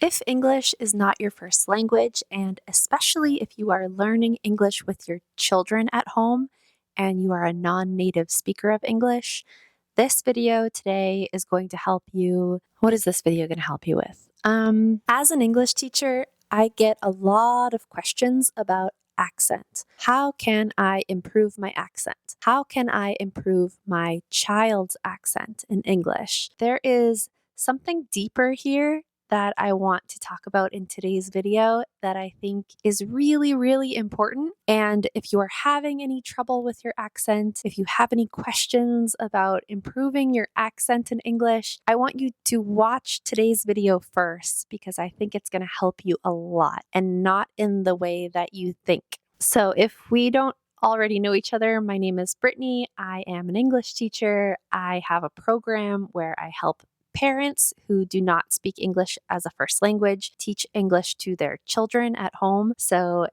If English is not your first language, and especially if you are learning English with your children at home and you are a non-native speaker of English, this video today is going to help you. What is this video going to help you with? As an English teacher, I get a lot of questions about accent. How can I improve my accent? How can I improve my child's accent in English? There is something deeper here that I want to talk about in today's video that I think is really, really important. And if you are having any trouble with your accent, if you have any questions about improving your accent in English, I want you to watch today's video first because I think it's going to help you a lot and not in the way that you think. So if we don't already know each other, my name is Brittany. I am an English teacher. I have a program where I help parents who do not speak English as a first language teach English to their children at home. So,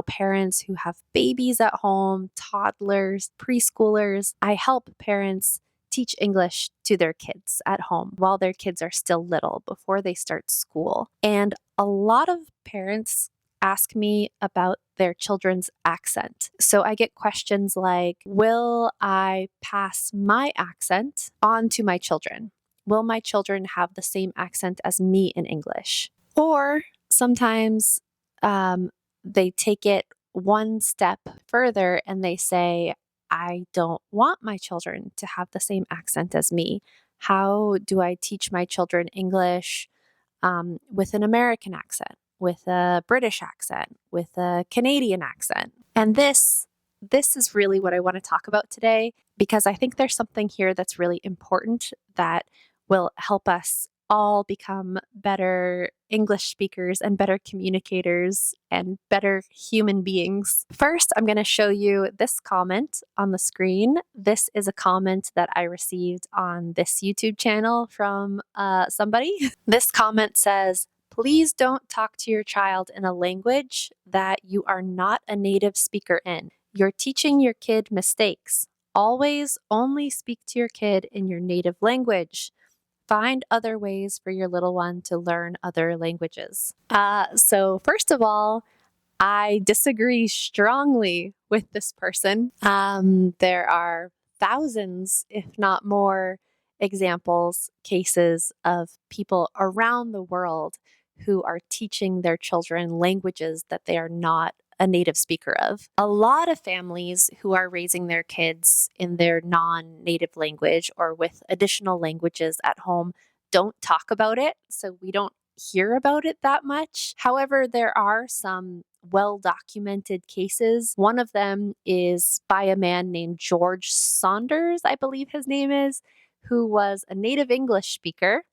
parents who have babies at home, toddlers, preschoolers, I help parents teach English to their kids at home while their kids are still little before they start school. And a lot of parents ask me about their children's accent. So I get questions like, will I pass my accent on to my children? Will my children have the same accent as me in English? Or sometimes they take it one step further and they say, I don't want my children to have the same accent as me. How do I teach my children English with an American accent, with a British accent, with a Canadian accent? And this is really what I want to talk about today, because I think there's something here that's really important that will help us all become better English speakers and better communicators and better human beings. First, I'm going to show you this comment on the screen. This is a comment that I received on this YouTube channel from somebody. This comment says, "Please don't talk to your child in a language that you are not a native speaker in. You're teaching your kid mistakes. Always only speak to your kid in your native language. Find other ways for your little one to learn other languages." So first of all, I disagree strongly with this person. There are thousands, if not more, examples, cases of people around the world who are teaching their children languages that they are not a native speaker of. A lot of families who are raising their kids in their non-native language or with additional languages at home don't talk about it, so we don't hear about it that much. However, there are some well-documented cases. One of them is by a man named George Saunders, I believe his name is, who was a native English speaker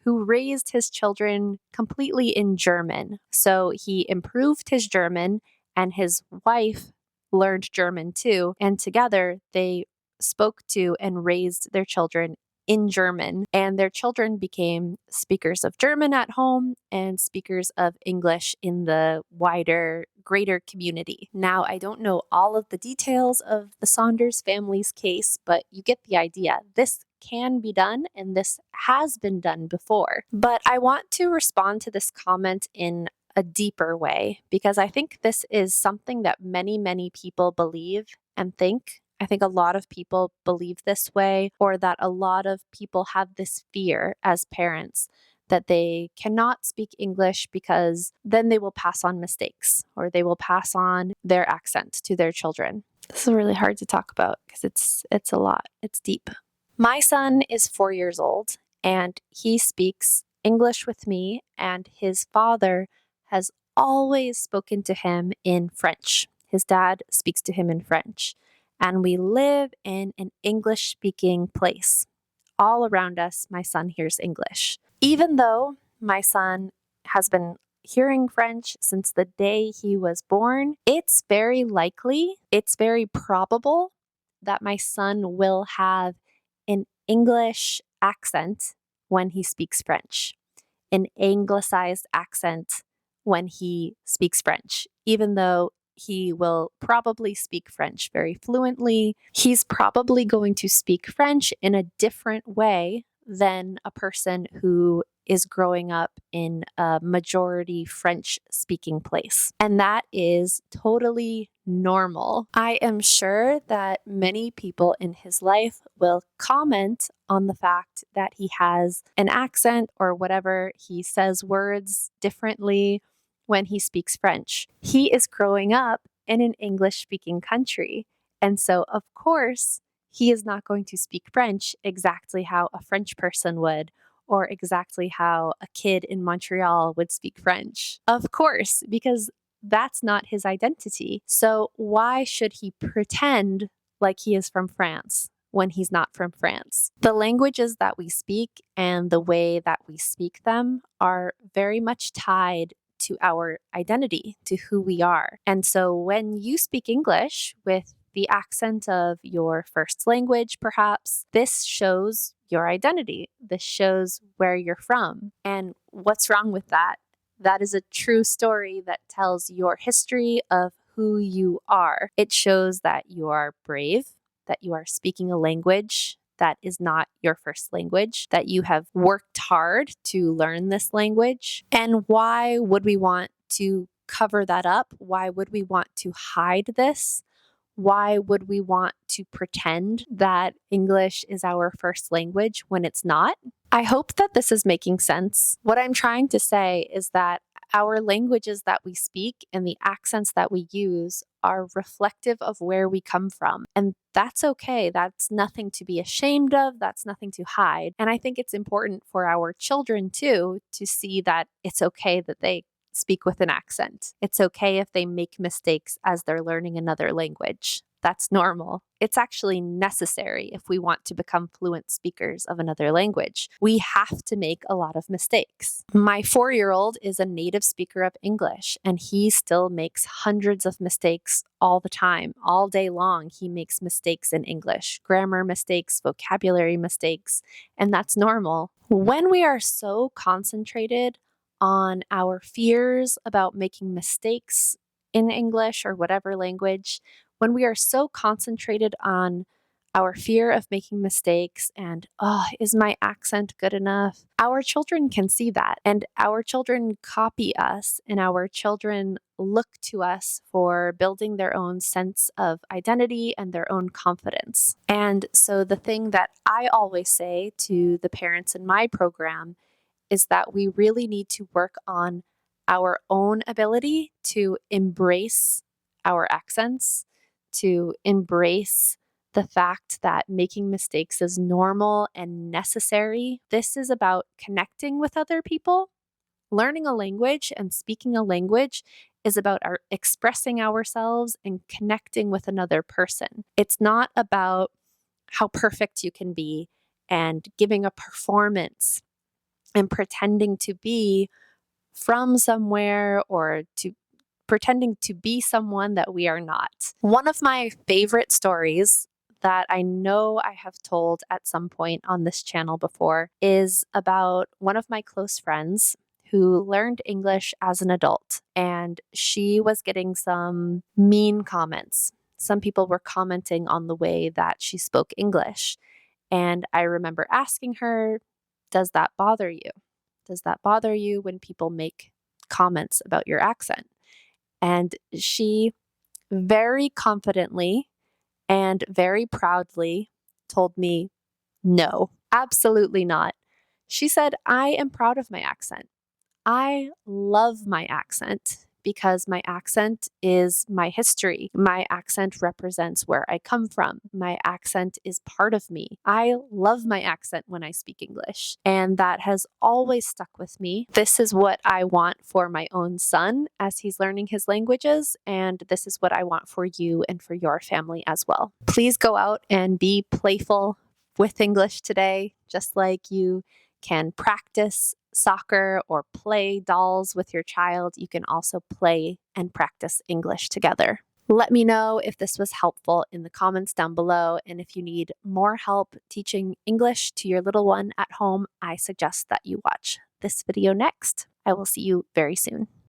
who raised his children completely in German. So he improved his German, and his wife learned German too, and together they spoke to and raised their children in German, and their children became speakers of German at home and speakers of English in the wider, greater community. Now, I don't know all of the details of the Saunders family's case, but you get the idea. This can be done, and this has been done before. But I want to respond to this comment in a deeper way, because I think this is something that many, many people believe and think. I think a lot of people believe this way, or that a lot of people have this fear as parents that they cannot speak English because then they will pass on mistakes or they will pass on their accent to their children. This is really hard to talk about because it's a lot. It's deep. My son is 4 years old and he speaks English with me, and his father has always spoken to him in French. His dad speaks to him in French. And we live in an English-speaking place. All around us, my son hears English. Even though my son has been hearing French since the day he was born, it's very likely, it's very probable that my son will have an English accent when he speaks French, an anglicized accent when he speaks French, even though he will probably speak French very fluently. He's probably going to speak French in a different way than a person who is growing up in a majority French speaking place. And that is totally normal. I am sure that many people in his life will comment on the fact that he has an accent or whatever. He says words differently when he speaks French. He is growing up in an English speaking country. And so, of course, he is not going to speak French exactly how a French person would, or exactly how a kid in Montreal would speak French. Of course, because that's not his identity. So why should he pretend like he is from France when he's not from France? The languages that we speak and the way that we speak them are very much tied to our identity, to who we are. And so when you speak English with the accent of your first language, perhaps, this shows your identity. This shows where you're from. And what's wrong with that? That is a true story that tells your history of who you are. It shows that you are brave, that you are speaking a language that is not your first language, that you have worked hard to learn this language. And why would we want to cover that up? Why would we want to hide this? Why would we want to pretend that English is our first language when it's not? I hope that this is making sense. What I'm trying to say is that our languages that we speak and the accents that we use are reflective of where we come from. And that's okay. That's nothing to be ashamed of. That's nothing to hide. And I think it's important for our children too to see that it's okay that they speak with an accent. It's okay if they make mistakes as they're learning another language. That's normal. It's actually necessary if we want to become fluent speakers of another language. We have to make a lot of mistakes. My 4-year-old is a native speaker of English, and he still makes hundreds of mistakes all the time. All day long, he makes mistakes in English, grammar mistakes, vocabulary mistakes, and that's normal. When we are so concentrated on our fears about making mistakes in English or whatever language, when we are so concentrated on our fear of making mistakes and, oh, is my accent good enough? Our children can see that, and our children copy us, and our children look to us for building their own sense of identity and their own confidence. And so the thing that I always say to the parents in my program is that we really need to work on our own ability to embrace our accents, to embrace the fact that making mistakes is normal and necessary. This is about connecting with other people. Learning a language and speaking a language is about expressing ourselves and connecting with another person. It's not about how perfect you can be and giving a performance and pretending to be from somewhere or to pretending to be someone that we are not. One of my favorite stories that I know I have told at some point on this channel before is about one of my close friends who learned English as an adult, and she was getting some mean comments. Some people were commenting on the way that she spoke English. And I remember asking her, does that bother you? Does that bother you when people make comments about your accent? And she very confidently and very proudly told me, no, absolutely not. She said, I am proud of my accent. I love my accent because my accent is my history. My accent represents where I come from. My accent is part of me. I love my accent when I speak English, and that has always stuck with me. This is what I want for my own son as he's learning his languages, and this is what I want for you and for your family as well. Please go out and be playful with English today, just like you can practice soccer or play dolls with your child. You can also play and practice English together. Let me know if this was helpful in the comments down below, and if you need more help teaching English to your little one at home, I suggest that you watch this video next. I will see you very soon.